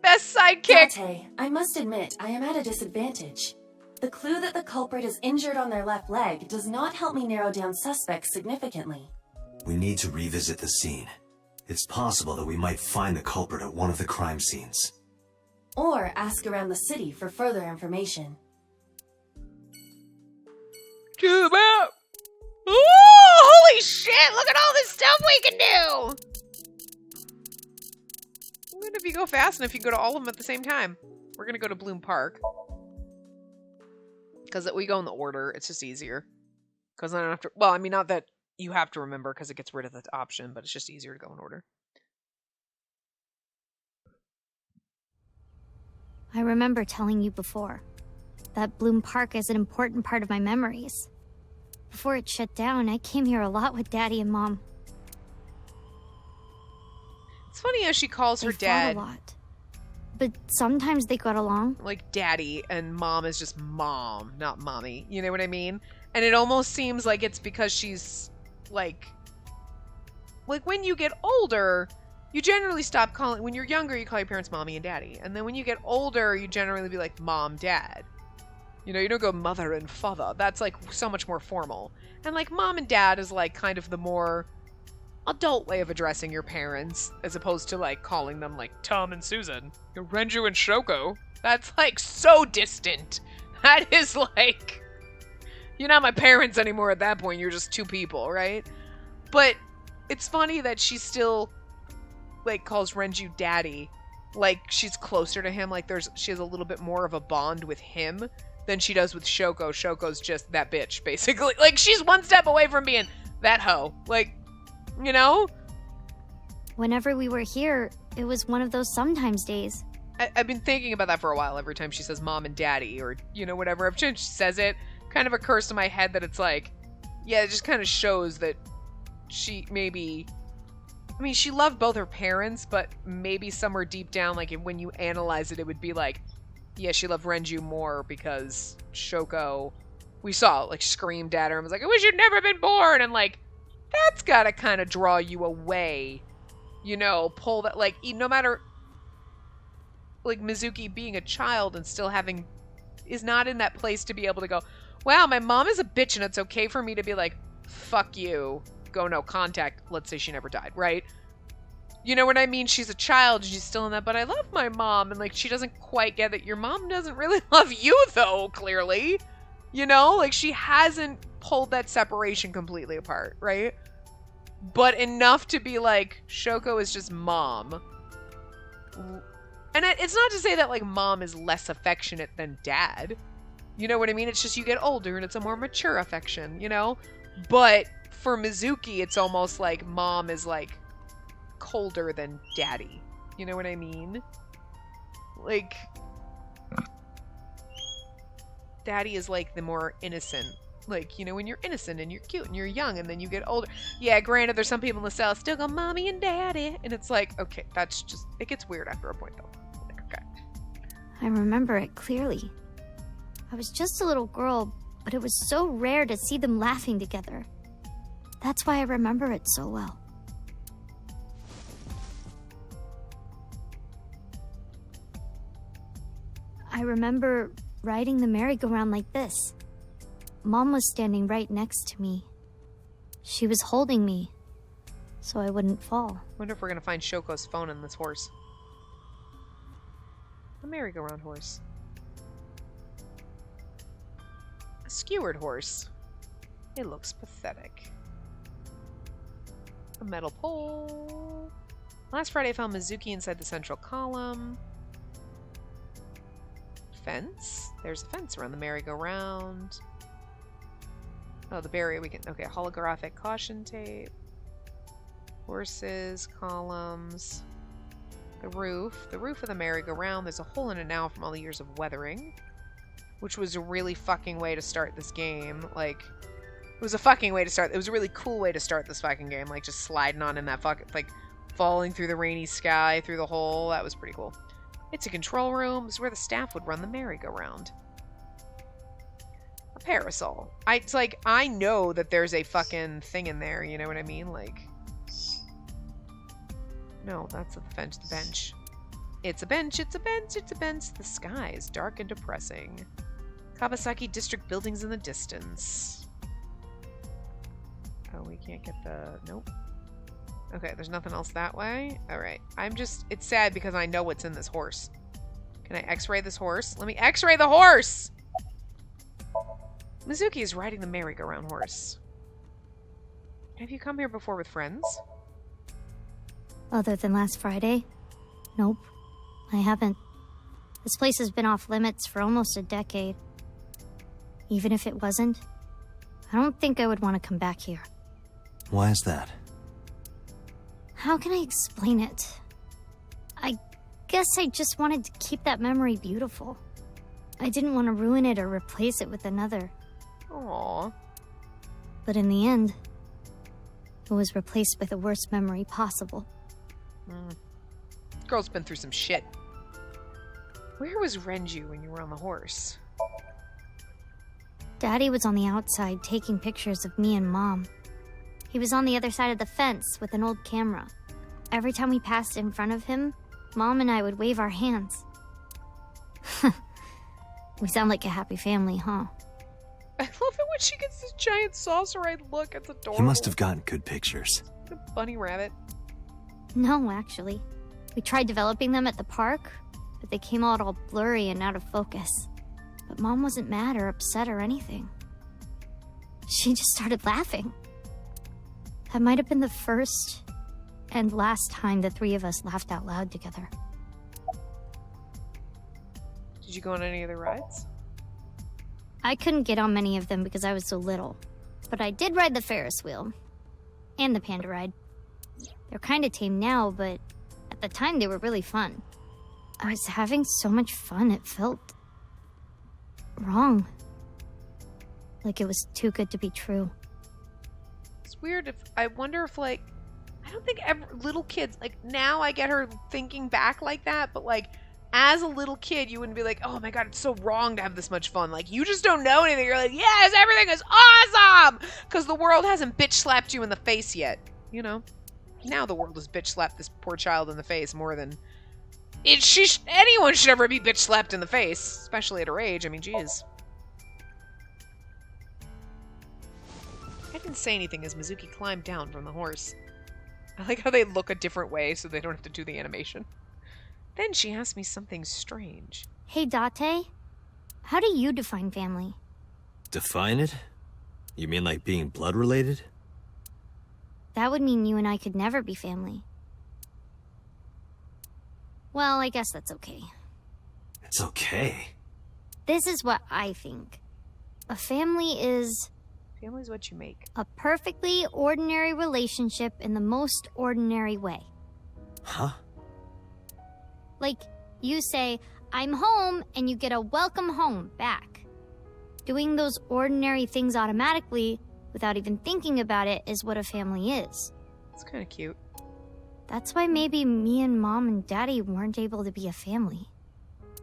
Best sidekick! Date, I must admit, I am at a disadvantage. The clue that the culprit is injured on their left leg does not help me narrow down suspects significantly. We need to revisit the scene. It's possible that we might find the culprit at one of the crime scenes. Or ask around the city for further information. Zoom out! Ooh, holy shit! Look at all this stuff we can do! Even if you go fast enough, you can go to all of them at the same time. We're gonna go to Bloom Park. Because we go in the order, it's just easier. Because I don't have to... Well, I mean, not that you have to remember, because it gets rid of the option, but it's just easier to go in order. I remember telling you before that Bloom Park is an important part of my memories. Before it shut down, I came here a lot with Daddy and Mom. It's funny how she calls her They dad... fought a lot. But sometimes they got along. Like Daddy, and Mom is just Mom, not Mommy. You know what I mean? And it almost seems like it's because she's, like when you get older, you generally stop calling... When you're younger, you call your parents Mommy and Daddy. And then when you get older, you generally be like Mom, Dad. You know, you don't go Mother and Father. That's, like, so much more formal. And, like, Mom and Dad is, like, kind of the more adult way of addressing your parents, as opposed to, like, calling them, like, Tom and Susan. Renju and Shoko. That's, like, so distant. That is, like... You're not my parents anymore at that point. You're just two people, right? But it's funny that she still, like, calls Renju Daddy. Like, she's closer to him. Like, she has a little bit more of a bond with him than she does with Shoko. Shoko's just that bitch, basically. Like, she's one step away from being that hoe. Like, you know? Whenever we were here, it was one of those sometimes days. I've been thinking about that for a while. Every time she says Mom and Daddy, or, you know, whatever. Every time she says it, kind of occurs to my head that it's like, yeah, it just kind of shows that she maybe... I mean, she loved both her parents, but maybe somewhere deep down, like, when you analyze it, it would be like, yeah, she loved Renju more because Shoko, we saw, like, screamed at her and was like, I wish you'd never been born, and, like, that's gotta kind of draw you away, you know, pull that, like, no matter, like, Mizuki being a child and still having, is not in that place to be able to go, wow, my mom is a bitch and it's okay for me to be like, fuck you, go no contact, let's say she never died, right? You know what I mean? She's a child, she's still in that, but I love my mom, and, like, she doesn't quite get that your mom doesn't really love you, though, clearly. You know? Like, she hasn't pulled that separation completely apart, right? But enough to be like, Shoko is just Mom. And it's not to say that, like, Mom is less affectionate than Dad. You know what I mean? It's just you get older, and it's a more mature affection, you know? But for Mizuki, it's almost like Mom is, like, colder than Daddy. You know what I mean? Like, Daddy is like the more innocent. Like, you know, when you're innocent and you're cute and you're young and then you get older. Yeah, granted, there's some people in the cell still go Mommy and Daddy. And it's like, okay, that's just, it gets weird after a point though. Like, okay. I remember it clearly. I was just a little girl, but it was so rare to see them laughing together. That's why I remember it so well. I remember riding the merry-go-round like this. Mom was standing right next to me. She was holding me, so I wouldn't fall. Wonder if we're gonna find Shoko's phone in this horse. A merry-go-round horse. A skewered horse. It looks pathetic. A metal pole. Last Friday I found Mizuki inside the central column. Fence? There's a fence around the merry-go-round. Oh, the barrier we can... Okay, holographic caution tape. Horses, columns. The roof. The roof of the merry-go-round. There's a hole in it now from all the years of weathering. Which was a really fucking way to start this game. Like, it was a fucking way to start... It was a really cool way to start this fucking game. Like, just sliding on in that fucking... Like, falling through the rainy sky, through the hole. That was pretty cool. It's a control room. It's where the staff would run the merry-go-round. A parasol. It's like, I know that there's a fucking thing in there, you know what I mean? Like... No, that's the bench. The bench. It's a bench, it's a bench, it's a bench. The sky is dark and depressing. Kawasaki district buildings in the distance. Oh, we can't get the... Nope. Okay, there's nothing else that way. Alright. It's sad because I know what's in this horse. Can I x-ray this horse? Let me x-ray the horse! Mizuki is riding the merry-go-round horse. Have you come here before with friends? Other than last Friday? Nope. I haven't. This place has been off limits for almost a decade. Even if it wasn't, I don't think I would want to come back here. Why is that? How can I explain it? I guess I just wanted to keep that memory beautiful. I didn't want to ruin it or replace it with another. Aww. But in the end, it was replaced with the worst memory possible. Girl's been through some shit. Where was Renju when you were on the horse? Daddy was on the outside taking pictures of me and Mom. He was on the other side of the fence with an old camera. Every time we passed in front of him, Mom and I would wave our hands. We sound like a happy family, huh? I love it when she gets this giant saucer-eyed look. It's adorable. You must have gotten good pictures. The bunny rabbit. No, actually. We tried developing them at the park, but they came out all blurry and out of focus. But Mom wasn't mad or upset or anything. She just started laughing. That might have been the first and last time the three of us laughed out loud together. Did you go on any other rides? I couldn't get on many of them because I was so little, but I did ride the Ferris wheel and the panda ride. They're kind of tame now, but at the time they were really fun. I was having so much fun it felt wrong. Like it was too good to be true. It's weird. I wonder if, like, I don't think little kids, like, now I get her thinking back like that, but, like, as a little kid, you wouldn't be like, oh my god, it's so wrong to have this much fun. Like, you just don't know anything. You're like, yes, everything is awesome! Because the world hasn't bitch slapped you in the face yet, you know? Now the world has bitch slapped this poor child in the face more than... anyone should ever be bitch slapped in the face, especially at her age. I mean, jeez. I didn't say anything as Mizuki climbed down from the horse. I like how they look a different way so they don't have to do the animation. Then she asked me something strange. Hey, Date. How do you define family? Define it? You mean like being blood-related? That would mean you and I could never be family. Well, I guess that's okay. It's okay. This is what I think. A family is... Family's what you make. A perfectly ordinary relationship in the most ordinary way. Huh? Like, you say, I'm home, and you get a welcome home back. Doing those ordinary things automatically, without even thinking about it, is what a family is. It's kind of cute. That's why maybe me and Mom and Daddy weren't able to be a family.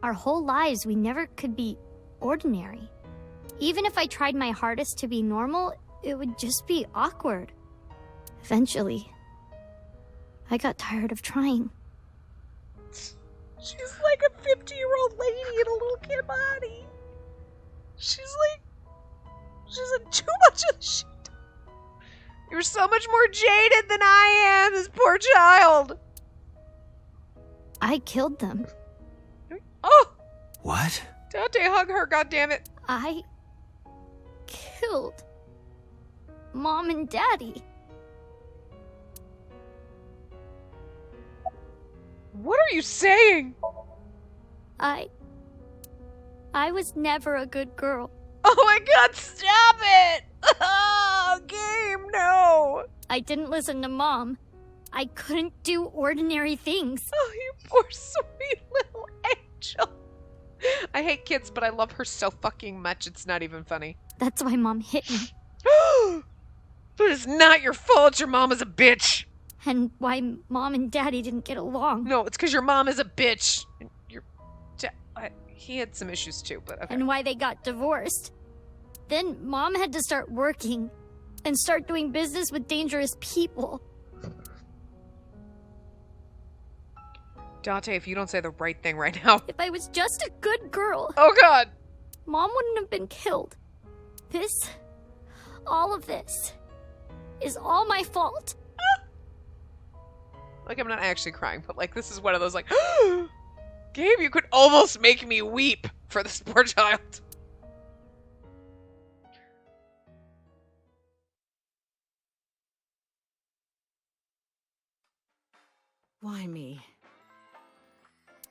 Our whole lives, we never could be ordinary. Even if I tried my hardest to be normal, it would just be awkward. Eventually, I got tired of trying. She's like a 50-year-old lady in a little kid body. She's in too much of the shit. You're so much more jaded than I am, this poor child. I killed them. Oh! What? Dante, hug her, goddammit. I killed Mom and Daddy. What are you saying? I was never a good girl. Oh my god, stop it! Oh, Game, no! I didn't listen to Mom. I couldn't do ordinary things. Oh, you poor sweet little angel. I hate kids, but I love her so fucking much, it's not even funny. That's why Mom hit me. But it's not your fault, your mom is a bitch. And why Mom and Daddy didn't get along. No, it's because your mom is a bitch. And he had some issues too, but okay. And why they got divorced. Then Mom had to start working and start doing business with dangerous people. Dante, if you don't say the right thing right now. If I was just a good girl. Oh god! Mom wouldn't have been killed. All of this, is all my fault. Like, I'm not actually crying, but like, this is one of those like, Gabe, you could almost make me weep for this poor child. Why me?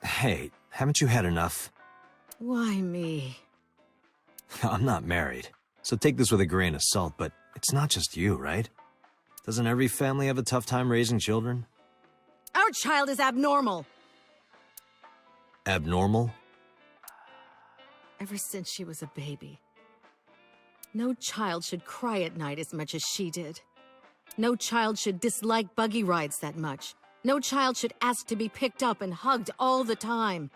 Hey, haven't you had enough? Why me? I'm not married, so take this with a grain of salt, but it's not just you, right? Doesn't every family have a tough time raising children? Our child is abnormal. Abnormal? Ever since she was a baby. No child should cry at night as much as she did. No child should dislike buggy rides that much. No child should ask to be picked up and hugged all the time.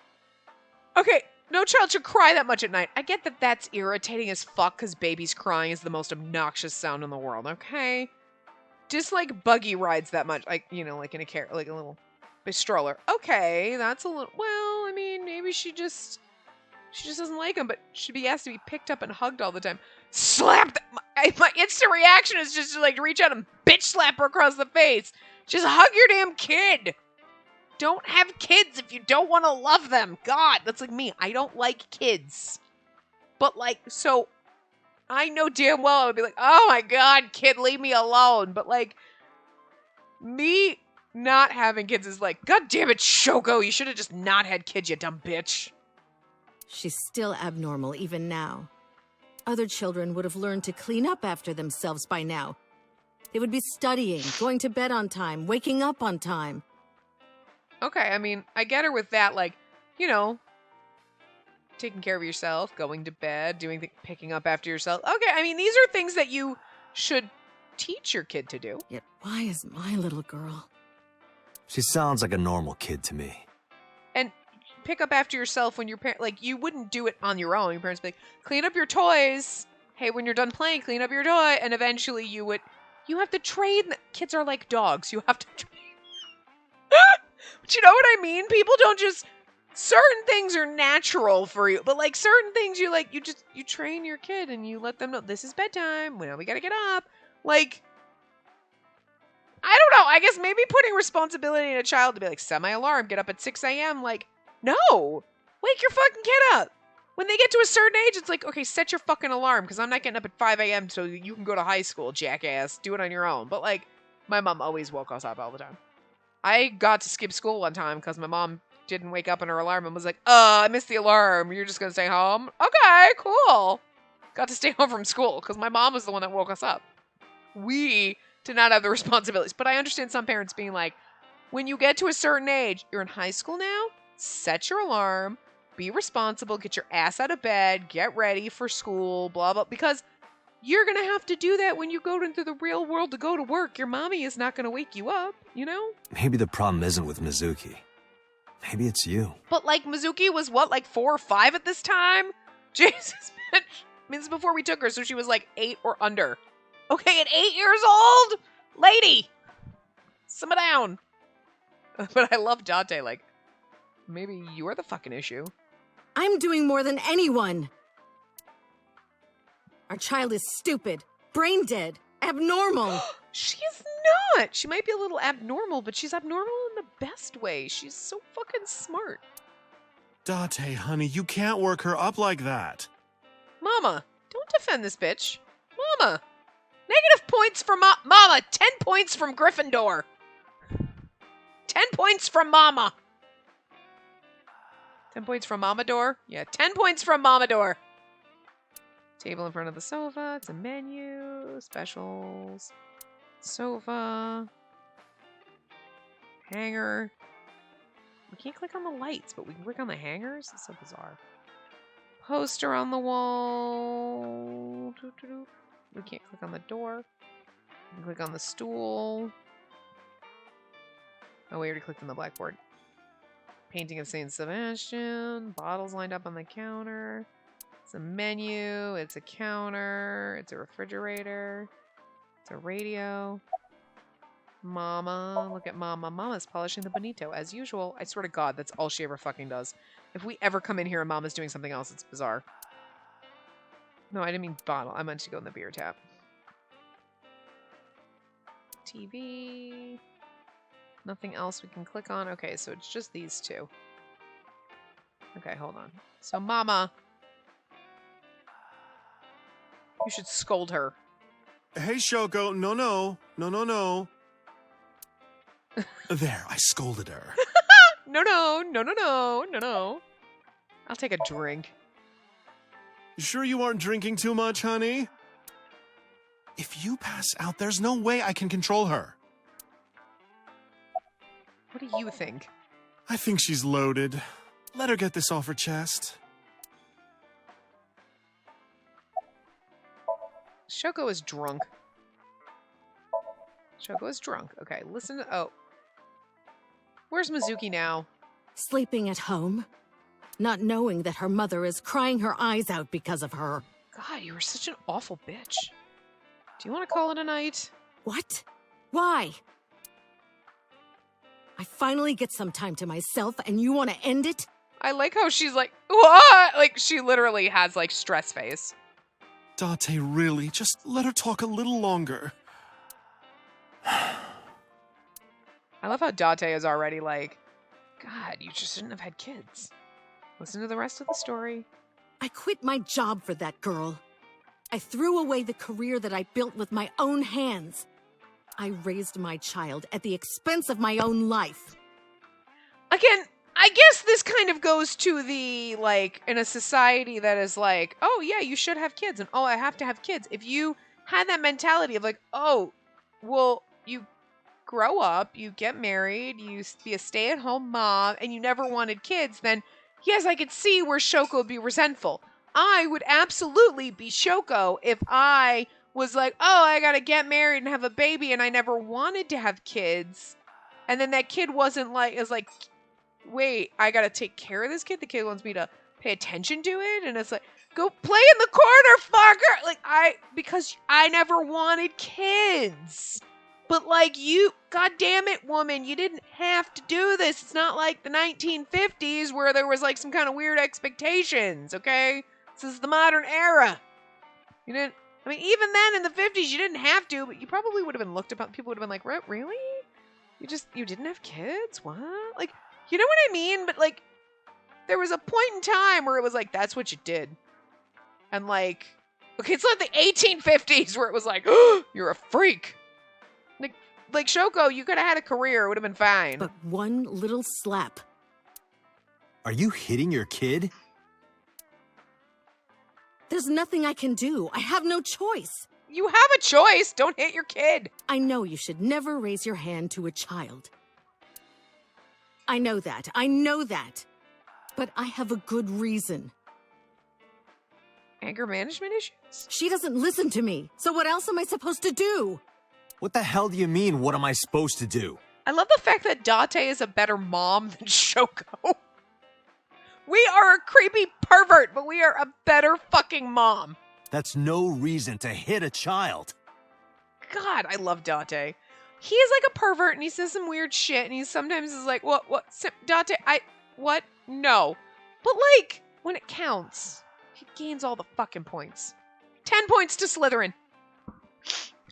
Okay, no child should cry that much at night. I get that that's irritating as fuck because babies crying is the most obnoxious sound in the world, okay? Dislike buggy rides that much, like, you know, like in a like a little stroller. Okay, that's a little, well, I mean, maybe she just doesn't like them, but should be asked to be picked up and hugged all the time. Slap my instant reaction is just to like reach out and bitch slap her across the face. Just hug your damn kid. Don't have kids if you don't want to love them. God, that's like me. I don't like kids. But like, so I know damn well I would be like, oh my god, kid, leave me alone. But like, me not having kids is like, god damn it, Shoko, you should have just not had kids, you dumb bitch. She's still abnormal even now. Other children would have learned to clean up after themselves by now. They would be studying, going to bed on time, waking up on time. Okay, I mean, I get her with that, like, you know, taking care of yourself, going to bed, picking up after yourself. Okay, I mean, these are things that you should teach your kid to do. Yet why is my little girl? She sounds like a normal kid to me. And pick up after yourself when your parents, like, you wouldn't do it on your own. Your parents would be like, clean up your toys. Hey, when you're done playing, clean up your toy. And eventually you have to train. Kids are like dogs. You have to train. But you know what I mean? People don't just, certain things are natural for you, but like certain things you train your kid and you let them know this is bedtime. Well, we gotta get up. Like, I don't know. I guess maybe putting responsibility in a child to be like, set my alarm, get up at 6 a.m. Like, no, wake your fucking kid up. When they get to a certain age, it's like, okay, set your fucking alarm because I'm not getting up at 5 a.m. so you can go to high school, jackass. Do it on your own. But like, my mom always woke us up all the time. I got to skip school one time because my mom didn't wake up on her alarm and was like, I missed the alarm. You're just going to stay home? Okay, cool. Got to stay home from school because my mom was the one that woke us up. We did not have the responsibilities. But I understand some parents being like, when you get to a certain age, you're in high school now, set your alarm, be responsible, get your ass out of bed, get ready for school, blah, blah. Because you're going to have to do that when you go into the real world to go to work. Your mommy is not going to wake you up, you know? Maybe the problem isn't with Mizuki. Maybe it's you. But, like, Mizuki was, what, like 4 or 5 at this time? Jesus, bitch. I mean, this is before we took her, so she was, like, 8 or under. Okay, at 8 years old? Lady! Simmer down! But I love Date, like, maybe you're the fucking issue. I'm doing more than anyone. Our child is stupid, brain dead, abnormal. She is not! She might be a little abnormal, but she's abnormal in the best way. She's so fucking smart. Date, honey, you can't work her up like that. Mama, don't defend this bitch. Mama! Negative points from Mama! 10 points from Gryffindor! 10 points from Mama! 10 points from Mamador? Yeah, 10 points from Mamador. Table in front of the sofa. It's a menu. Specials. Sofa. Hanger. We can't click on the lights, but we can click on the hangers? It's so bizarre. Poster on the wall. We can't click on the door. We can click on the stool. Oh, we already clicked on the blackboard. Painting of Saint Sebastian. Bottles lined up on the counter. It's a menu. It's a counter. It's a refrigerator. It's a radio. Mama. Look at Mama. Mama's polishing the bonito. As usual. I swear to God, that's all she ever fucking does. If we ever come in here and Mama's doing something else, it's bizarre. No, I didn't mean bottle. I meant to go in the beer tap. TV. Nothing else we can click on. Okay, so it's just these two. Okay, hold on. So, Mama. You should scold her. Hey, Shoko, no. There, I scolded her. No. I'll take a drink. You sure you aren't drinking too much, honey? If you pass out, there's no way I can control her. What do you think? I think she's loaded. Let her get this off her chest. Shoko is drunk. Okay, listen to... Oh. Where's Mizuki now? Sleeping at home, not knowing that her mother is crying her eyes out because of her. God, you were such an awful bitch. Do you want to call it a night? What? Why? I finally get some time to myself and you want to end it? I like how she's like, what? Like, she literally has, like, stress face. Date, really? Just let her talk a little longer. I love how Date is already like, God, you just shouldn't have had kids. Listen to the rest of the story. I quit my job for that girl. I threw away the career that I built with my own hands. I raised my child at the expense of my own life. Again, I guess this kind of goes to the, like, in a society that is like, oh, yeah, you should have kids, and oh, I have to have kids. If you had that mentality of like, oh, well, you grow up, you get married, you be a stay-at-home mom, and you never wanted kids, then yes, I could see where Shoko would be resentful. I would absolutely be Shoko if I was like, oh, I gotta get married and have a baby, and I never wanted to have kids. And then that kid wasn't like, is like, wait, I gotta take care of this kid? The kid wants me to pay attention to it? And it's like, go play in the corner, fucker! Like, because I never wanted kids. But like, you, god damn it, woman, you didn't have to do this. It's not like the 1950s where there was like some kind of weird expectations, okay? This is the modern era. You didn't, I mean, even then in the 50s, you didn't have to, but you probably would have been looked upon, people would have been like, really? You didn't have kids? What? Like, you know what I mean? But like, there was a point in time where it was like, that's what you did. And like, okay, it's not the 1850s where it was like, oh, you're a freak. Like, Shoko, you could have had a career. It would have been fine. But one little slap. Are you hitting your kid? There's nothing I can do. I have no choice. You have a choice. Don't hit your kid. I know you should never raise your hand to a child. I know that. But I have a good reason. Anger management issues? She doesn't listen to me. So what else am I supposed to do? What the hell do you mean, what am I supposed to do? I love the fact that Date is a better mom than Shoko. We are a creepy pervert, but we are a better fucking mom. That's no reason to hit a child. God, I love Date. he is like a pervert and he says some weird shit and he sometimes is like, what, Dante, what? No. But like, when it counts, he gains all the fucking points. 10 points to Slytherin.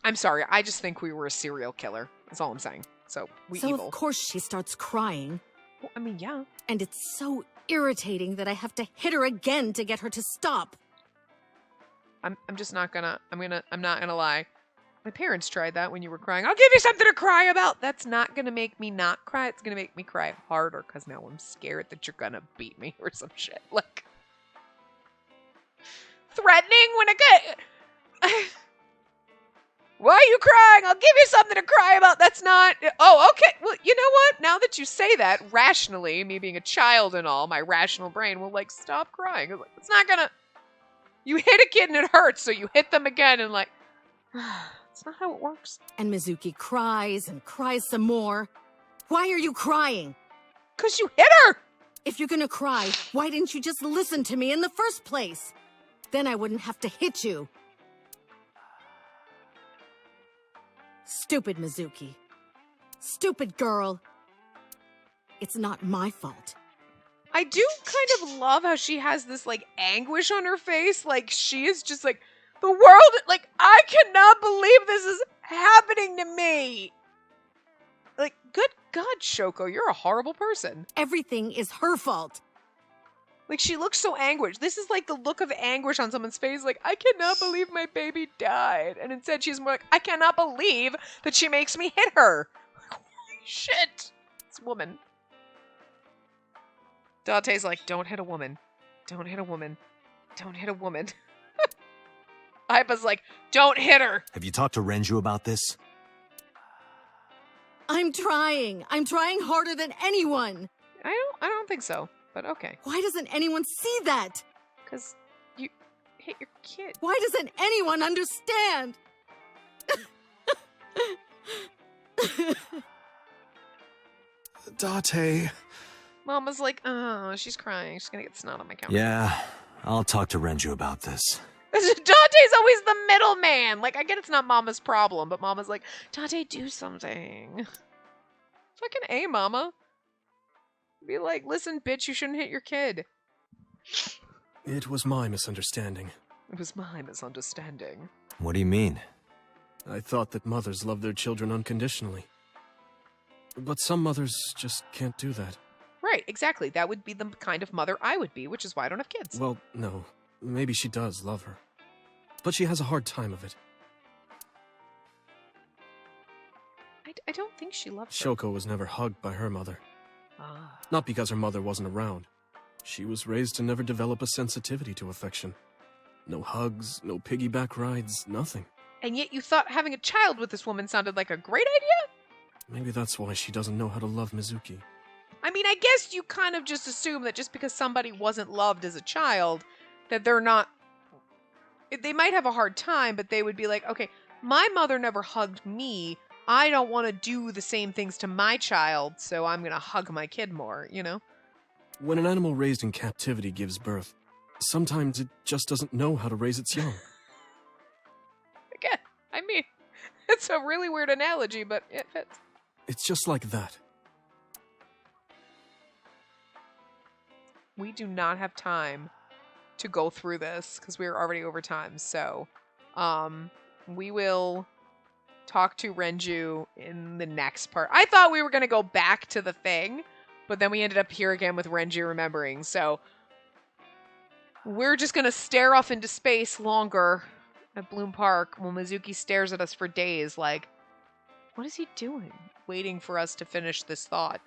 I'm sorry, I just think we were a serial killer. That's all I'm saying. So, evil. Of course she starts crying. Well, I mean, yeah. And it's so irritating that I have to hit her again to get her to stop. I'm not gonna lie. My parents tried that when you were crying. I'll give you something to cry about. That's not gonna make me not cry. It's gonna make me cry harder because now I'm scared that you're gonna beat me or some shit. Like, threatening when I get... Why are you crying? I'll give you something to cry about. That's not... Oh, okay. Well, you know what? Now that you say that, rationally, me being a child and all, my rational brain will, like, stop crying. It's not gonna... You hit a kid and it hurts, so you hit them again and, like... It's not how it works. And Mizuki cries and cries some more. Why are you crying? 'Cause you hit her! If you're gonna cry, why didn't you just listen to me in the first place? Then I wouldn't have to hit you. Stupid Mizuki. Stupid girl. It's not my fault. I do kind of love how she has this, like, anguish on her face. Like, she is just like, the world, like, I cannot believe this is happening to me. Like, good God, Shoko, you're a horrible person. Everything is her fault. Like, she looks so anguished. This is like the look of anguish on someone's face. Like, I cannot believe my baby died. And instead she's more like, I cannot believe that she makes me hit her. Holy shit. This woman. Dante's like, don't hit a woman. Don't hit a woman. Don't hit a woman. Aiba's like, don't hit her. Have you talked to Renju about this? I'm trying. I'm trying harder than anyone. I don't think so, but okay. Why doesn't anyone see that? Because you hit your kid. Why doesn't anyone understand? Date. Mama's like, oh, she's crying. She's gonna get snot on my counter. Yeah, I'll talk to Renju about this. Dante's always the middleman. Like, I get it's not Mama's problem, but Mama's like, Dante, do something. Fucking A, Mama. Be like, listen, bitch, you shouldn't hit your kid. It was my misunderstanding. It was my misunderstanding. What do you mean? I thought that mothers love their children unconditionally. But some mothers just can't do that. Right, exactly. That would be the kind of mother I would be, which is why I don't have kids. Well, no. Maybe she does love her. But she has a hard time of it. I don't think she loves her. Shoko was never hugged by her mother. Ah. Not because her mother wasn't around. She was raised to never develop a sensitivity to affection. No hugs, no piggyback rides, nothing. And yet you thought having a child with this woman sounded like a great idea? Maybe that's why she doesn't know how to love Mizuki. I mean, I guess you kind of just assume that just because somebody wasn't loved as a child, that they're not... They might have a hard time, but they would be like, okay, my mother never hugged me. I don't want to do the same things to my child, so I'm going to hug my kid more, you know? When an animal raised in captivity gives birth, sometimes it just doesn't know how to raise its young. Again, I mean, it's a really weird analogy, but it fits. It's just like that. We do not have time to go through this because we're already over time. So, we will talk to Renju in the next part. I thought we were going to go back to the thing, but then we ended up here again with Renju remembering. So, we're just going to stare off into space longer at Bloom Park while Mizuki stares at us for days like, what is he doing? Waiting for us to finish this thought.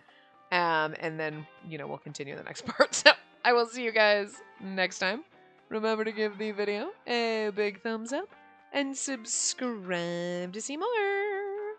And then, you know, we'll continue the next part. So I will see you guys next time. Remember to give the video a big thumbs up and subscribe to see more.